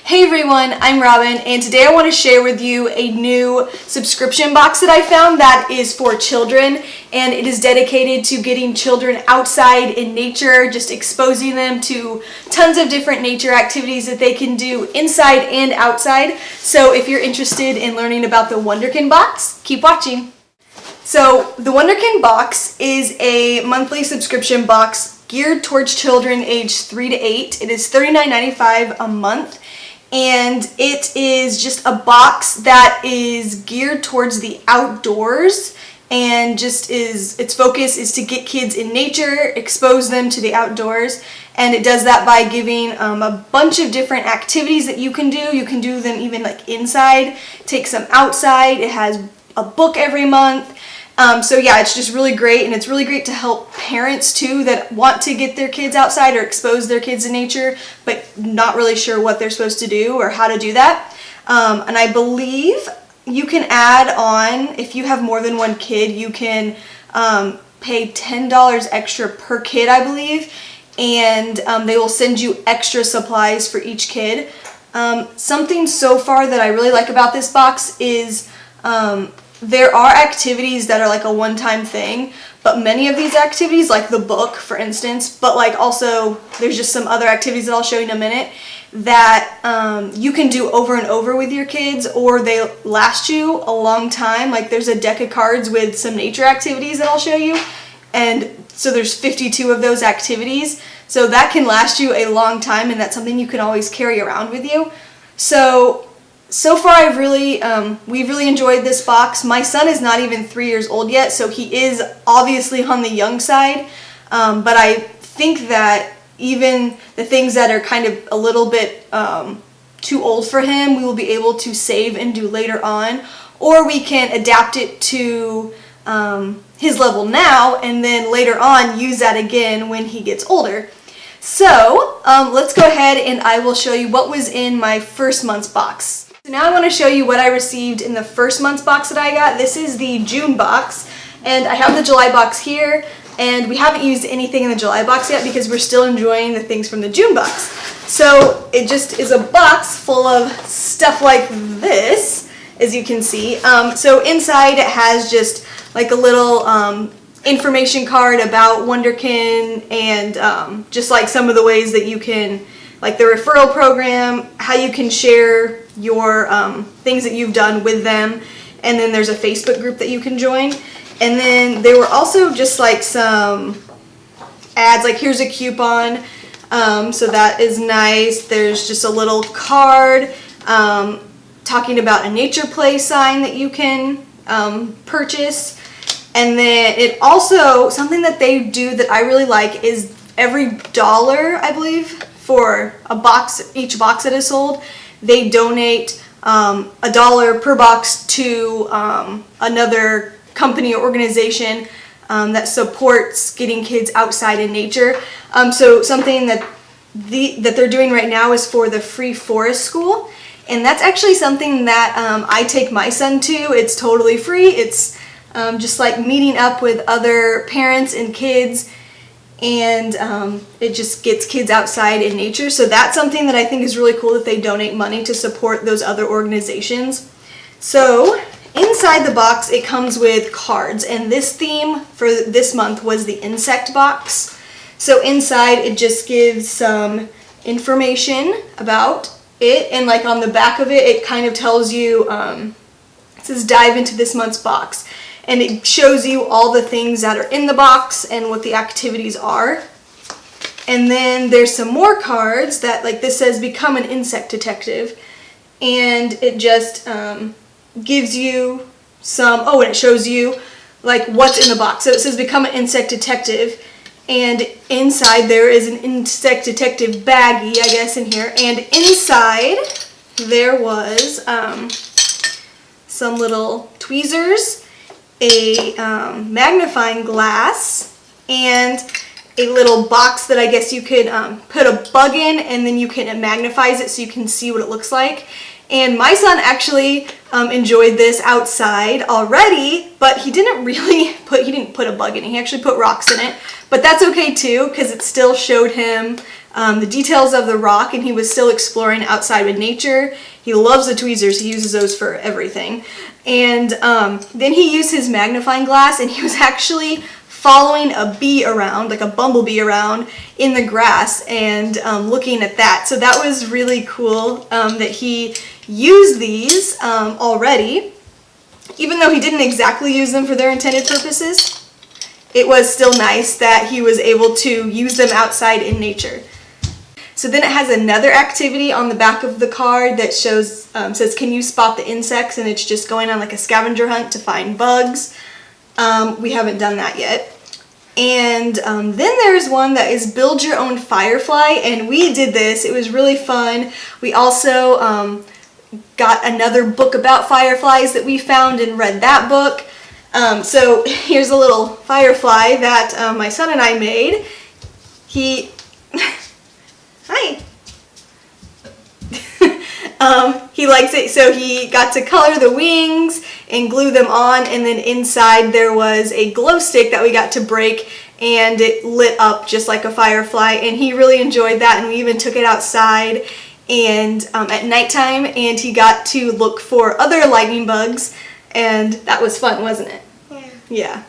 Hey everyone, I'm Robyn, and today I want to share with you a new subscription box that I found that is for children, and it is dedicated to getting children outside in nature, just exposing them to tons of different nature activities that they can do inside and outside. So if you're interested in learning about the Wonderkin Box, keep watching. So the Wonderkin Box is a monthly subscription box geared towards children aged 3 to 8. It is $39.95 a month. And it is just a box that is geared towards the outdoors, and just its focus is to get kids in nature, expose them to the outdoors, and it does that by giving a bunch of different activities that you can do. You can do them even like inside, take some outside. It has a book every month. So yeah, it's just really great, and it's really great to help parents too that want to get their kids outside or expose their kids to nature, but not really sure what they're supposed to do or how to do that. And I believe you can add on, if you have more than one kid, you can pay $10 extra per kid, I believe, and they will send you extra supplies for each kid. Something so far that I really like about this box is there are activities that are like a one-time thing, but many of these activities, like the book for instance, but like also there's just some other activities that I'll show you in a minute that you can do over and over with your kids, or they last you a long time. Like there's a deck of cards with some nature activities that I'll show you, and so there's 52 of those activities, so that can last you a long time, and that's something you can always carry around with you. So far we've really enjoyed this box. My son is not even 3 years old yet, so he is obviously on the young side, but I think that even the things that are kind of a little bit too old for him, we will be able to save and do later on, or we can adapt it to his level now and then later on use that again when he gets older. So let's go ahead and I will show you what was in my first month's box. So now I want to show you what I received in the first month's box that I got. This is the June box, and I have the July box here, and we haven't used anything in the July box yet because we're still enjoying the things from the June box. So it just is a box full of stuff like this, as you can see. So inside it has just like a little information card about Wonderkin, and just like some of the ways that you can, like the referral program, how you can share your things that you've done with them, and then there's a Facebook group that you can join. And then there were also just like some ads, like here's a coupon, so that is nice. There's just a little card talking about a nature play sign that you can purchase. And then it also, something that they do that I really like is every $1, I believe, for a box, each box that is sold, they donate $1 per box to another company or organization that supports getting kids outside in nature. So something that they're doing right now is for the Free Forest School, and that's actually something that I take my son to. It's totally free. It's just like meeting up with other parents and kids, and it just gets kids outside in nature. So that's something that I think is really cool, that they donate money to support those other organizations. So inside the box it comes with cards, and this theme for this month was the insect box. So inside it just gives some information about it, and like on the back of it, it kind of tells you, it says dive into this month's box. And it shows you all the things that are in the box and what the activities are. And then there's some more cards that, like this says become an insect detective, and it just gives you some, and it shows you like what's in the box. So it says become an insect detective, and inside there is an insect detective baggie, I guess, in here, and inside there was some little tweezers, a magnifying glass, and a little box that I guess you could put a bug in, and then you can magnify it so you can see what it looks like. And my son actually enjoyed this outside already, but he didn't put a bug in it. He actually put rocks in it, but that's okay too, because it still showed him the details of the rock, and he was still exploring outside with nature. He loves the tweezers. He uses those for everything. And then he used his magnifying glass, and he was actually following a bee around, like a bumblebee around in the grass, and looking at that. So that was really cool that he used these already. Even though he didn't exactly use them for their intended purposes, it was still nice that he was able to use them outside in nature. So then it has another activity on the back of the card that shows, says, can you spot the insects? And it's just going on like a scavenger hunt to find bugs. We haven't done that yet. And then there's one that is build your own firefly, and we did this. It was really fun. We also got another book about fireflies that we found and read that book. So here's a little firefly that my son and I made. He, hi. He likes it, so he got to color the wings and glue them on, and then inside there was a glow stick that we got to break, and it lit up just like a firefly, and he really enjoyed that, and we even took it outside and at nighttime, and he got to look for other lightning bugs, and that was fun, wasn't it? Yeah.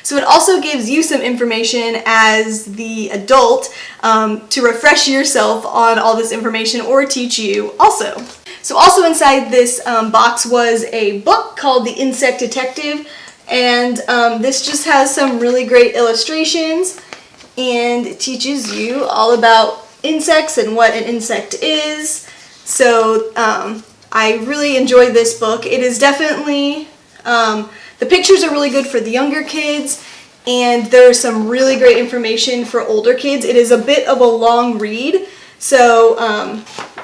So it also gives you some information as the adult to refresh yourself on all this information or teach you also. So also inside this box was a book called The Insect Detective, and this just has some really great illustrations, and it teaches you all about insects and what an insect is. So I really enjoyed this book. It is definitely the pictures are really good for the younger kids, and there's some really great information for older kids. It is a bit of a long read, so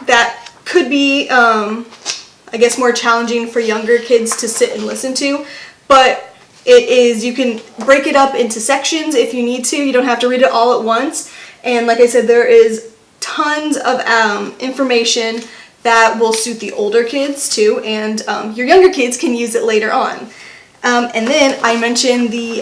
that could be, I guess, more challenging for younger kids to sit and listen to, but it is, you can break it up into sections if you need to. You don't have to read it all at once, and like I said, there is tons of information that will suit the older kids too, and your younger kids can use it later on. And then I mentioned the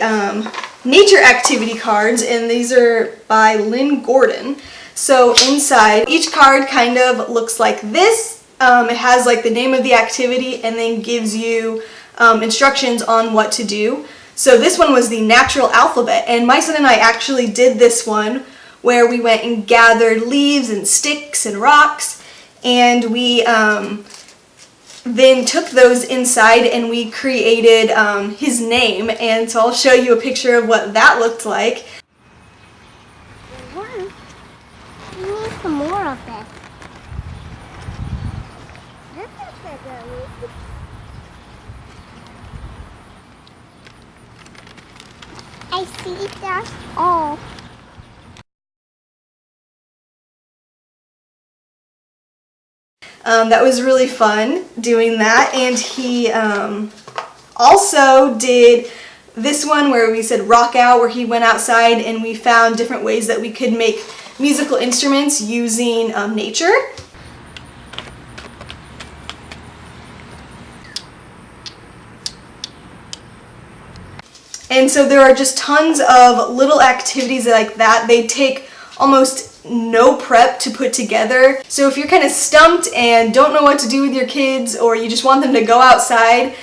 nature activity cards, and these are by Lynn Gordon. So inside, each card kind of looks like this. It has like the name of the activity and then gives you instructions on what to do. So this one was the natural alphabet, and my son and I actually did this one where we went and gathered leaves and sticks and rocks, and we then took those inside and we created his name, and so I'll show you a picture of what that looked like. We need some more of this. This is a good. I see that's all. That was really fun doing that, and he also did this one where we said rock out, where he went outside and we found different ways that we could make musical instruments using nature. And so there are just tons of little activities like that. They take almost no prep to put together. So if you're kind of stumped and don't know what to do with your kids, or you just want them to go outside,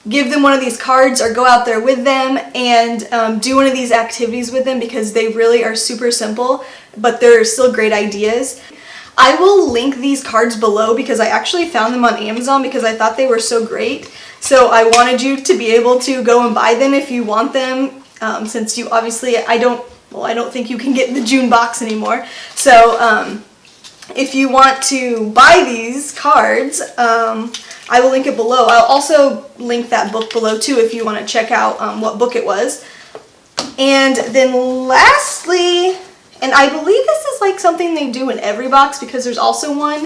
give them one of these cards or go out there with them and do one of these activities with them, because they really are super simple, but they're still great ideas. I will link these cards below because I actually found them on Amazon because I thought they were so great. So I wanted you to be able to go and buy them if you want them, since you obviously, I don't think you can get the June box anymore. So if you want to buy these cards, I will link it below. I'll also link that book below too if you want to check out what book it was. And then lastly, and I believe this is like something they do in every box because there's also one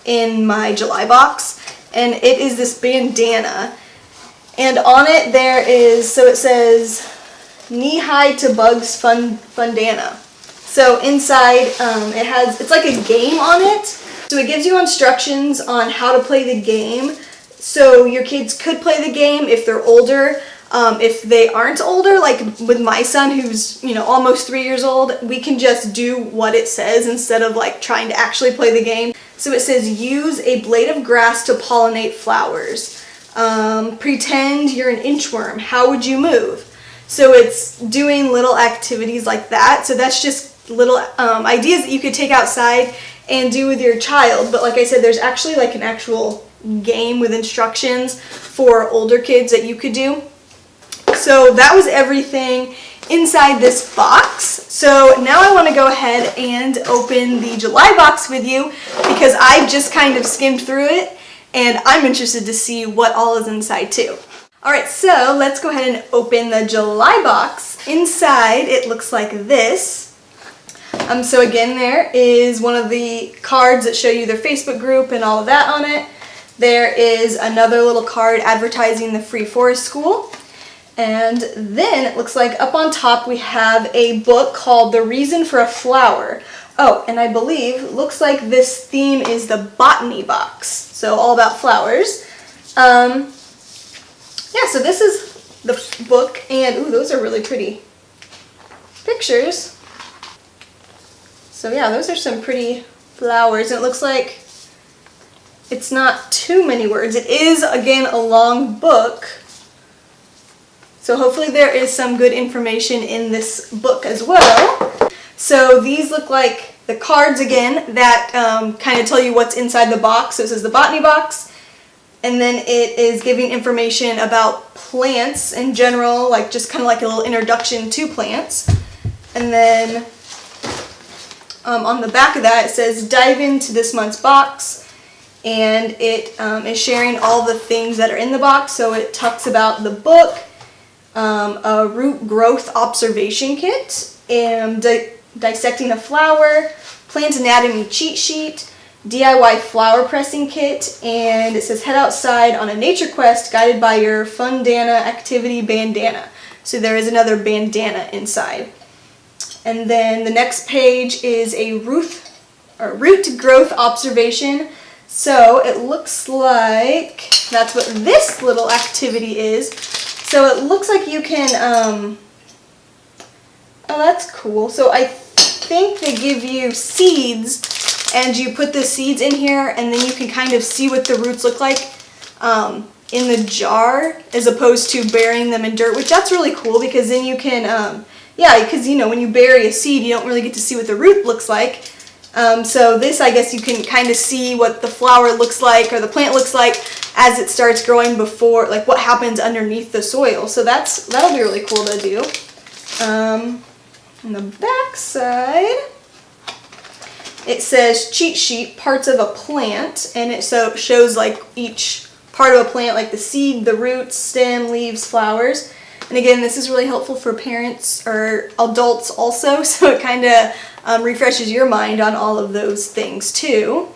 in my July box, and it is this bandana. And on it there is, so it says, knee-high to bugs fundana. So inside it's like a game on it. So it gives you instructions on how to play the game. So your kids could play the game if they're older. If they aren't older, like with my son who's, you know, almost 3 years old, we can just do what it says instead of like trying to actually play the game. So it says use a blade of grass to pollinate flowers. Pretend you're an inchworm. How would you move? So it's doing little activities like that. So that's just little ideas that you could take outside and do with your child. But like I said, there's actually like an actual game with instructions for older kids that you could do. So that was everything inside this box. So now I want to go ahead and open the July box with you because I just kind of skimmed through it and I'm interested to see what all is inside too. Alright, so let's go ahead and open the July box. Inside it looks like this. So again, there is one of the cards that show you their Facebook group and all of that on it. There is another little card advertising the Free Forest School. And then it looks like up on top we have a book called The Reason for a Flower. Oh, and I believe, looks like this theme is the botany box. So all about flowers. Yeah, so this is the book, and ooh, those are really pretty pictures. So yeah, those are some pretty flowers, and it looks like it's not too many words. It is, again, a long book. So hopefully there is some good information in this book as well. So these look like the cards again that kind of tell you what's inside the box. So it says the botany box, and then it is giving information about plants in general, like just kind of like a little introduction to plants. And then on the back of that it says dive into this month's box, and it is sharing all the things that are in the box. So it talks about the book, a root growth observation kit, and dissecting a flower, plant anatomy cheat sheet, DIY flower pressing kit, and it says head outside on a nature quest guided by your Fundana activity bandana. So there is another bandana inside. And then the next page is a root growth observation. So it looks like that's what this little activity is. So it looks like you can, oh, that's cool. So I think they give you seeds, and you put the seeds in here, and then you can kind of see what the roots look like in the jar, as opposed to burying them in dirt, which that's really cool, because then you can, yeah, because, you know, when you bury a seed, you don't really get to see what the root looks like. So this, I guess you can kind of see what the flower looks like, or the plant looks like, as it starts growing before, like what happens underneath the soil. So that'll be really cool to do. On the back side, it says cheat sheet, parts of a plant, and it shows like each part of a plant, like the seed, the roots, stem, leaves, flowers. And again, this is really helpful for parents or adults also, so it kind of refreshes your mind on all of those things too.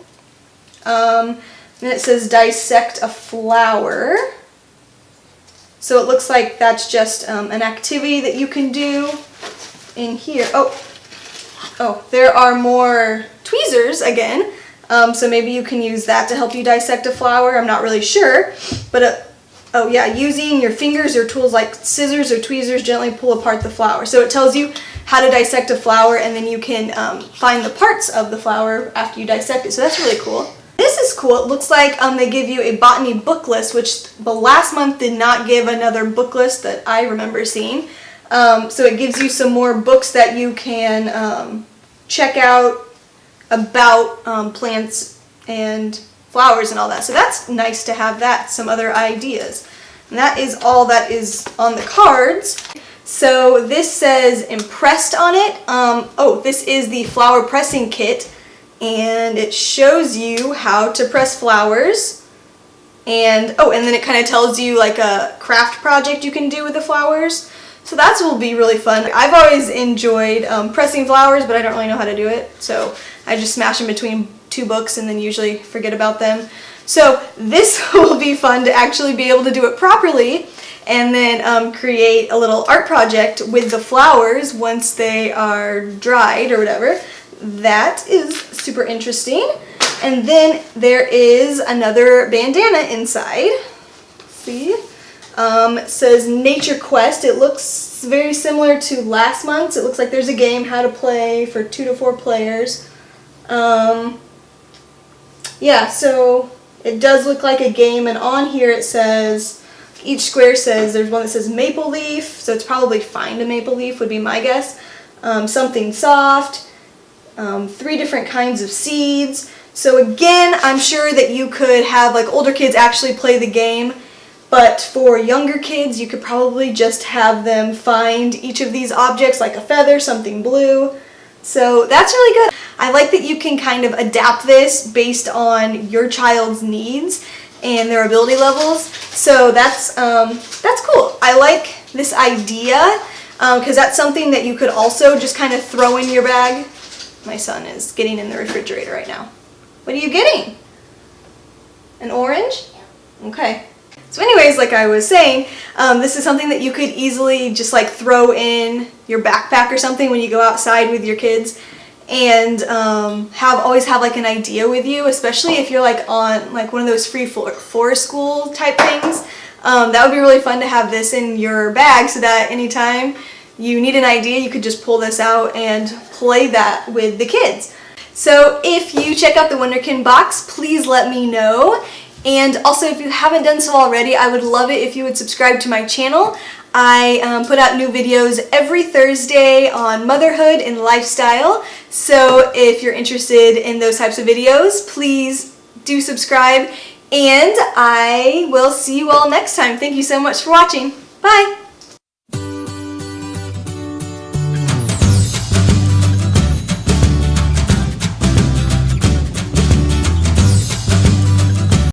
And it says dissect a flower. So it looks like that's just an activity that you can do in here. Oh, there are more tweezers again. So maybe you can use that to help you dissect a flower. I'm not really sure, but oh yeah, using your fingers or tools like scissors or tweezers gently pull apart the flower. So it tells you how to dissect a flower, and then you can find the parts of the flower after you dissect it. So that's really cool. This is cool. It looks like they give you a botany book list, which the last month did not give another book list that I remember seeing. So it gives you some more books that you can check out about plants and flowers and all that. So that's nice to have that, some other ideas. And that is all that is on the cards. So this says impressed on it. Oh, this is the flower pressing kit, and it shows you how to press flowers. And oh, and then it kind of tells you like a craft project you can do with the flowers. So that will be really fun. I've always enjoyed pressing flowers, but I don't really know how to do it. So I just smash them between two books and then usually forget about them. So this will be fun to actually be able to do it properly, and then create a little art project with the flowers once they are dried or whatever. That is super interesting. And then there is another bandana inside. Let's see. It says Nature Quest. It looks very similar to last month's. It looks like there's a game, how to play for 2 to 4 players. Yeah, so it does look like a game, and on here it says, each square says, there's one that says maple leaf, so it's probably find a maple leaf would be my guess. Something soft, 3 different kinds of seeds. So again, I'm sure that you could have like older kids actually play the game, but for younger kids, you could probably just have them find each of these objects, like a feather, something blue. So that's really good. I like that you can kind of adapt this based on your child's needs and their ability levels. So that's cool. I like this idea because that's something that you could also just kind of throw in your bag. My son is getting in the refrigerator right now. What are you getting? An orange? Yeah. Okay. So anyways, like I was saying, this is something that you could easily just like throw in your backpack or something when you go outside with your kids, and always have like an idea with you, especially if you're like on like one of those free forest school type things. That would be really fun to have this in your bag so that anytime you need an idea, you could just pull this out and play that with the kids. So if you check out the Wonderkin box, please let me know. And also, if you haven't done so already, I would love it if you would subscribe to my channel. I put out new videos every Thursday on motherhood and lifestyle. So if you're interested in those types of videos, please do subscribe. And I will see you all next time. Thank you so much for watching. Bye!